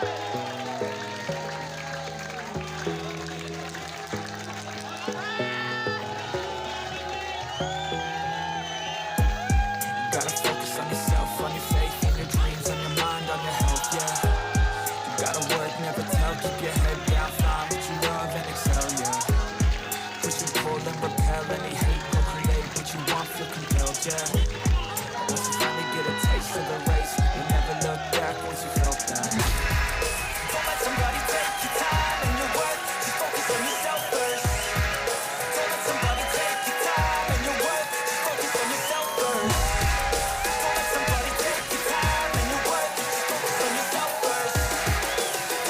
Gotta focus on yourself, on your faith, on your dreams, on your mind, on your health, yeah. You gotta work, never tell, keep your head down, find what you love and excel, yeah. Push and pull and repel any hate, go create what you want, feel compelled, yeah. Once you finally get a taste of the race, you never look back once you felt that. Don't let somebody take your time and your worth, just focus on yourself first. Don't let somebody take your time and your worth, just focus on yourself first. Don't let somebody take your time and your worth, just focus on yourself first.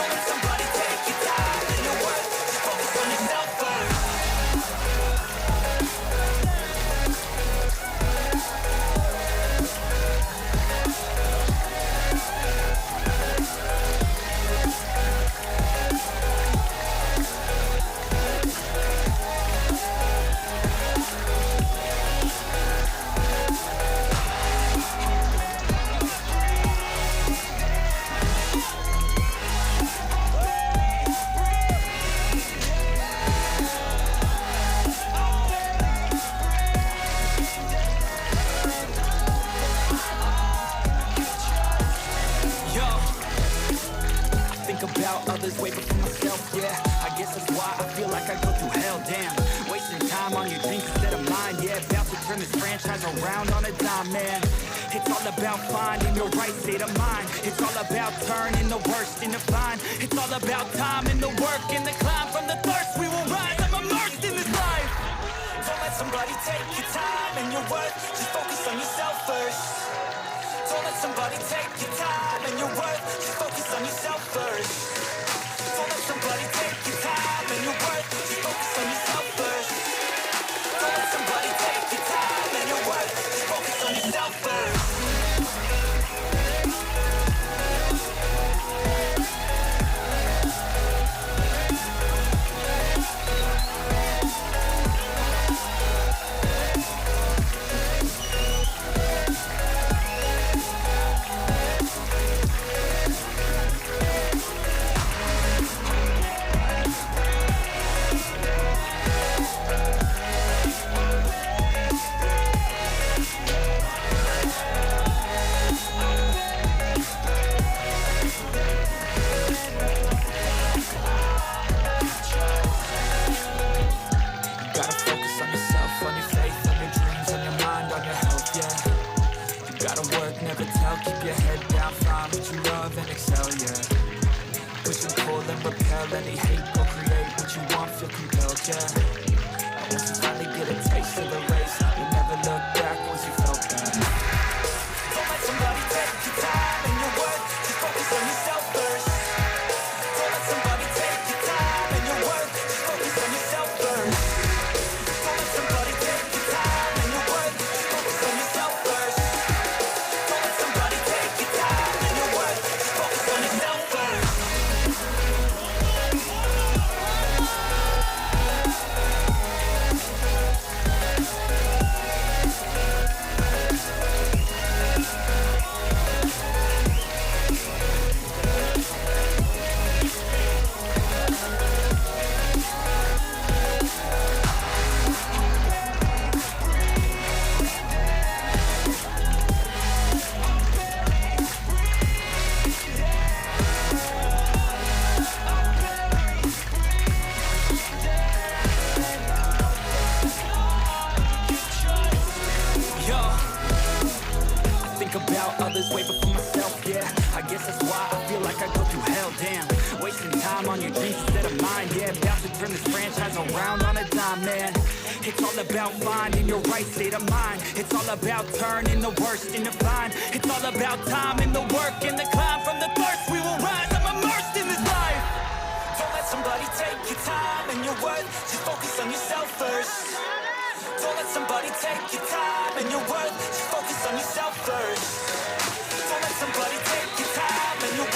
Don't let somebody take your time and your worth, just focus on yourself first. Yo, I think about others way before myself, yeah. I guess that's why I feel like I go through hell, damn. Wasting time on your dreams instead of mine, yeah. About to turn this franchise around on a dime, man. It's all about finding your right state of mind. It's all about turning the worst into fine. It's all about time and the work and the climb. From the thirst we will rise, I'm immersed in this life. Don't let somebody take your time and your worth, just focus on yourself first. Don't let somebody take your time and your worth, just focus on yourself first. Don't let somebody take your time and your worth, just focus on yourself first. Don't let somebody take your time and your worth, just focus on yourself first. Gotta focus on yourself, on your faith, on your dreams, on your mind, on your health, yeah. You gotta work, never tell, keep your head down, find what you love and excel, yeah. Push and pull and repel any hate, go create what you want, feel compelled, yeah. And once you finally get a taste of the race, you'll never look back once you felt that. Don't let somebody take your time and your worth, just focus on yourself first. Don't let somebody take your time and your worth, just focus on yourself first. Don't let somebody take your time and your worth, just focus on yourself first. Don't let somebody take your time and your worth, just focus on yourself first. Yo, I think about others way before myself, yeah. I guess that's why I feel like I go through hell, damn. Wasting time on your dreams instead of mine, yeah. About to turn this franchise around on a dime, man. It's all about finding your right state of mind. It's all about turning the worst into fine. It's all about time and the work and the climb. From the thirst we will rise, I'm immersed in this life. Don't let somebody take your time and your worth, just focus on yourself first. Don't let somebody take your time and your worth, just focus on yourself first. Don't let somebody take your time and your